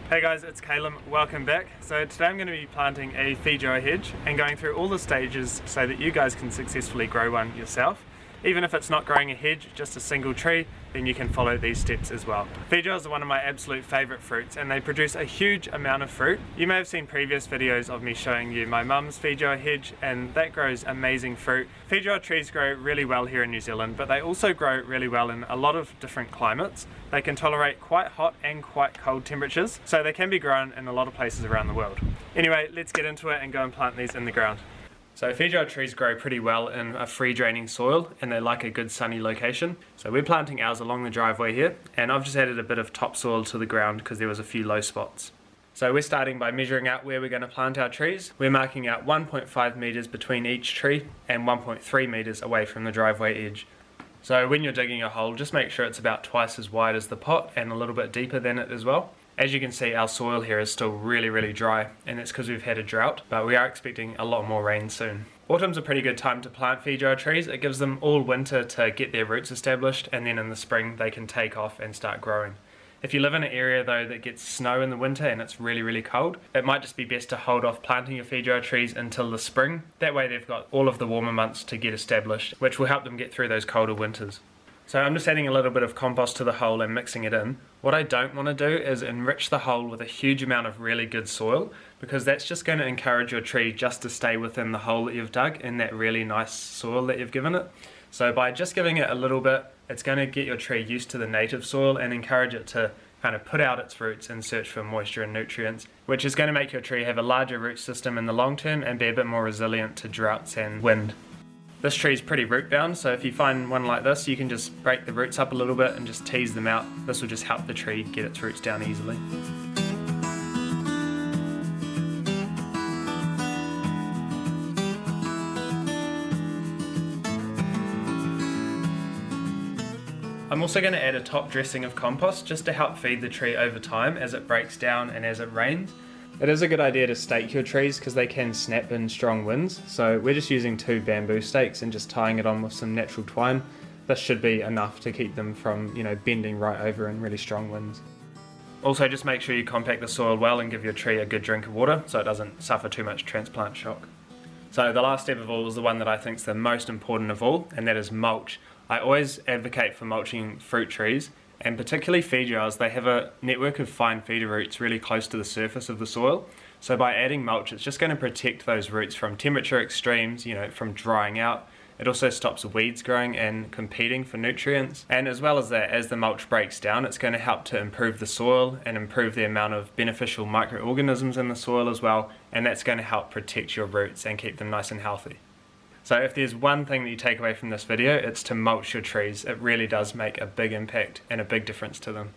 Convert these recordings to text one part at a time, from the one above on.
Hey guys, it's Caleb, welcome back. So today I'm going to be planting a Feijoa hedge and going through all the stages so that you guys can successfully grow one yourself. Even if it's not growing a hedge, just a single tree, then you can follow these steps as well. Feijoas are one of my absolute favourite fruits and they produce a huge amount of fruit. You may have seen previous videos of me showing you my mum's Feijoa hedge and that grows amazing fruit. Feijoa trees grow really well here in New Zealand, but they also grow really well in a lot of different climates. They can tolerate quite hot and quite cold temperatures, so they can be grown in a lot of places around the world. Anyway, let's get into it and go and plant these in the ground. So Feijoa trees grow pretty well in a free draining soil and they like a good sunny location. So we're planting ours along the driveway here, and I've just added a bit of topsoil to the ground because there was a few low spots. So we're starting by measuring out where we're going to plant our trees. We're marking out 1.5 metres between each tree and 1.3 metres away from the driveway edge. So when you're digging a hole, just make sure it's about twice as wide as the pot and a little bit deeper than it as well. As you can see, our soil here is still really dry, and it's because we've had a drought, but we are expecting a lot more rain soon. Autumn's a pretty good time to plant Feijoa trees. It gives them all winter to get their roots established, and then in the spring they can take off and start growing. If you live in an area though that gets snow in the winter and it's really cold, it might just be best to hold off planting your Feijoa trees until the spring. That way they've got all of the warmer months to get established, which will help them get through those colder winters. So I'm just adding a little bit of compost to the hole and mixing it in. What I don't want to do is enrich the hole with a huge amount of really good soil, because that's just going to encourage your tree just to stay within the hole that you've dug in that really nice soil that you've given it. So by just giving it a little bit, it's going to get your tree used to the native soil and encourage it to kind of put out its roots and search for moisture and nutrients, which is going to make your tree have a larger root system in the long term and be a bit more resilient to droughts and wind. This tree is pretty root bound, so if you find one like this, you can just break the roots up a little bit and just tease them out. This will just help the tree get its roots down easily. I'm also going to add a top dressing of compost just to help feed the tree over time as it breaks down and as it rains. It is a good idea to stake your trees because they can snap in strong winds, so we're just using 2 bamboo stakes and just tying it on with some natural twine. This should be enough to keep them from, bending right over in really strong winds. Also, just make sure you compact the soil well and give your tree a good drink of water so it doesn't suffer too much transplant shock. So the last step of all is the one that I think is the most important of all, and that is mulch. I always advocate for mulching fruit trees, and particularly Feijoas. They have a network of fine feeder roots really close to the surface of the soil. So by adding mulch, it's just going to protect those roots from temperature extremes, from drying out. It also stops weeds growing and competing for nutrients. And as well as that, as the mulch breaks down, it's going to help to improve the soil and improve the amount of beneficial microorganisms in the soil as well. And that's going to help protect your roots and keep them nice and healthy. So if there's one thing that you take away from this video, it's to mulch your trees. It really does make a big impact and a big difference to them.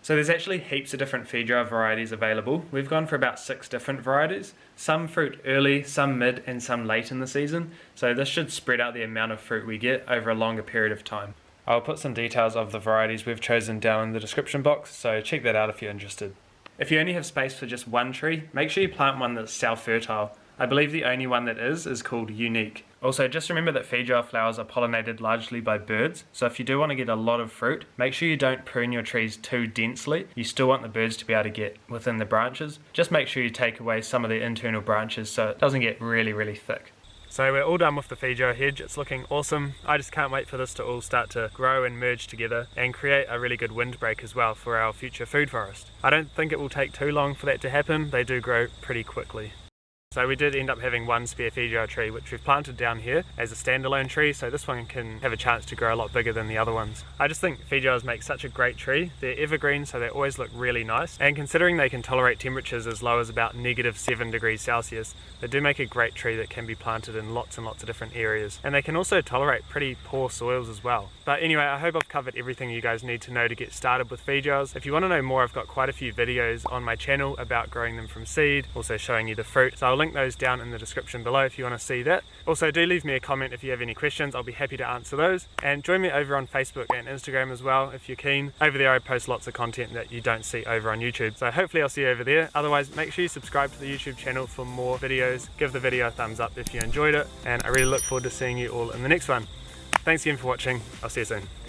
So there's actually heaps of different Feijoa varieties available. We've gone for about 6 different varieties. Some fruit early, some mid and some late in the season. So this should spread out the amount of fruit we get over a longer period of time. I'll put some details of the varieties we've chosen down in the description box, so check that out if you're interested. If you only have space for just one tree, make sure you plant one that's self-fertile. I believe the only one that is called unique. Also, just remember that Feijoa flowers are pollinated largely by birds, so if you do want to get a lot of fruit, make sure you don't prune your trees too densely. You still want the birds to be able to get within the branches. Just make sure you take away some of the internal branches so it doesn't get really thick. So we're all done with the Feijoa hedge. It's looking awesome. I just can't wait for this to all start to grow and merge together and create a really good windbreak as well for our future food forest. I don't think it will take too long for that to happen. They do grow pretty quickly. So we did end up having one spare Feijoa tree which we've planted down here as a standalone tree, so this one can have a chance to grow a lot bigger than the other ones. I just think Feijoas make such a great tree. They're evergreen, so they always look really nice, and considering they can tolerate temperatures as low as about -7 degrees Celsius, they do make a great tree that can be planted in lots and lots of different areas, and they can also tolerate pretty poor soils as well. But anyway, I hope I've covered everything you guys need to know to get started with Feijoas. If you want to know more, I've got quite a few videos on my channel about growing them from seed, also showing you the fruit, so I'll link those down in the description below if you want to see that. Also, do leave me a comment if you have any questions. I'll be happy to answer those, and join me over on Facebook and Instagram as well if you're keen. Over there I post lots of content that you don't see over on YouTube, so hopefully I'll see you over there. Otherwise, make sure you subscribe to the YouTube channel for more videos. Give the video a thumbs up if you enjoyed it, and I really look forward to seeing you all in the next one. Thanks again for watching. I'll see you soon.